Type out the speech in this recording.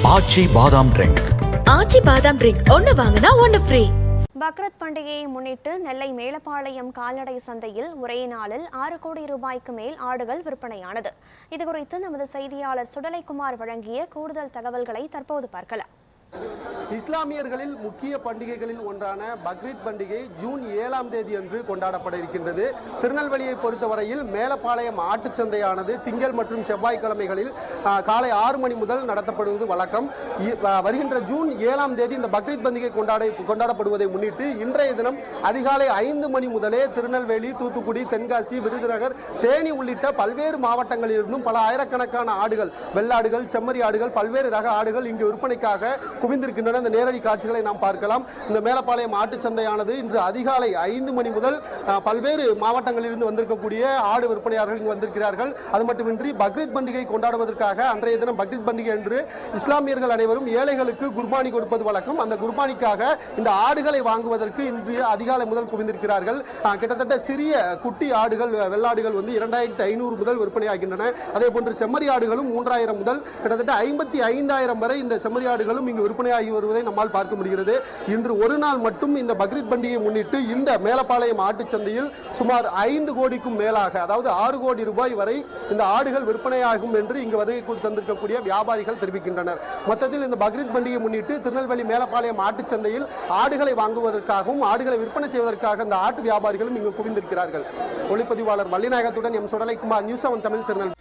ஆச்சி பாதாம் ட்ரிங்க். ஆச்சி பாதாம் ட்ரிங்க் ஒன்னு வாங்கினா ஒன்னு ஃப்ரீ. பக்ரத் பண்டிகையை முன்னிட்டு நெல்லை மேலப்பாளையம் கால்நடை சந்தையில் ஒரே நாளில் 6 கோடி ரூபாய்க்கு மேல் ஆடுகள் விற்பனையானது. இதுகுறித்து நமது செய்தியாளர் சுடலைக்குமார் வழங்கிய கூடுதல் தகவல்களை தற்போது பார்க்கலாம். இஸ்லாமியர்களில் முக்கிய பண்டிகைகளில் ஒன்றான பக்ரீத் பண்டிகை ஜூன் 7ஆம் தேதி அன்று கொண்டாடப்பட இருக்கின்றது. திருநெல்வேலியை பொறுத்தவரையில் மேலப்பாளையம் ஆட்டுச்சந்தையானது திங்கள் மற்றும் செவ்வாய்க்கிழமைகளில் காலை 6 மணி முதல் நடத்தப்படுவது வழக்கம். வருகின்ற ஜூன் 7ஆம் தேதி இந்த பக்ரீத் பண்டிகை கொண்டாடப்படுவதை முன்னிட்டு இன்றைய தினம் அதிகாலை 5 மணி முதலே திருநெல்வேலி, தூத்துக்குடி, தென்காசி, விருதுநகர், தேனி உள்ளிட்ட பல்வேறு மாவட்டங்களிலிருந்தும் பல ஆயிரக்கணக்கான ஆடுகள், வெள்ளாடுகள், செம்மறி ஆடுகள், பல்வேறு ரக ஆடுகள் இங்கு விற்பனைக்காக குவிந்திருக்கின்றன. இந்த நேரடி காட்சிகளை நாம் பார்க்கலாம். இந்த மேலப்பாளையம் ஆட்டுச்சந்தையானது இன்று அதிகாலை 5 மணி முதல் பல்வேறு மாவட்டங்களிலிருந்து வந்திருக்கக்கூடிய ஆடு விற்பனையாளர்கள் இங்கு வந்திருக்கிறார்கள். அது மட்டுமின்றி பக்ரீத் பண்டிகை கொண்டாடுவதற்காக அன்றைய தினம் பக்ரீத் பண்டிகை என்று இஸ்லாமியர்கள் அனைவரும் ஏழைகளுக்கு குர்பானி கொடுப்பது வழக்கம். அந்த குர்பானிக்காக இந்த ஆடுகளை வாங்குவதற்கு இன்று அதிகாலை முதல் குவிந்திருக்கிறார்கள். கிட்டத்தட்ட சிறிய குட்டி ஆடுகள், வெள்ளாடுகள் 2500 முதல் விற்பனையாகின்றன. அதே போன்று செம்மறி ஆடுகளும் 3000 முதல் கிட்டத்தட்ட 55,000 வரை இந்த செம்மறி ஆடுகளும் இங்கு விற்பனையாகி வருவதை நம்மால் பார்க்க முடிகிறது. இன்று ஒரு நாள் மட்டும் இந்த பக்ரீத் பண்டிகையை முன்னிட்டு இந்த மேலப்பாளையம் ஆட்டுச்சந்தையில் சுமார் 5 கோடிக்கும் மேலாக, அதாவது 6 கோடி ரூபாய் வரை இந்த ஆடுகள் விற்பனையாகும் என்று இங்கு வருகை தந்திருக்கக்கூடிய வியாபாரிகள் தெரிவிக்கின்றனர். மொத்தத்தில் இந்த பக்ரீத் பண்டிகையை முன்னிட்டு திருநெல்வேலி மேலப்பாளையம் ஆட்டுச்சந்தையில் ஆடுகளை வாங்குவதற்காகவும் ஆடுகளை விற்பனை செய்வதற்காக இந்த ஆட்டு வியாபாரிகளும் இங்கு குவிந்திருக்கிறார்கள். ஒளிப்பதிவாளர் வள்ளிநாயகத்துடன் எம் சுடலைக்குமார், நியூஸ் 7 தமிழ், திருநெல்வேலி.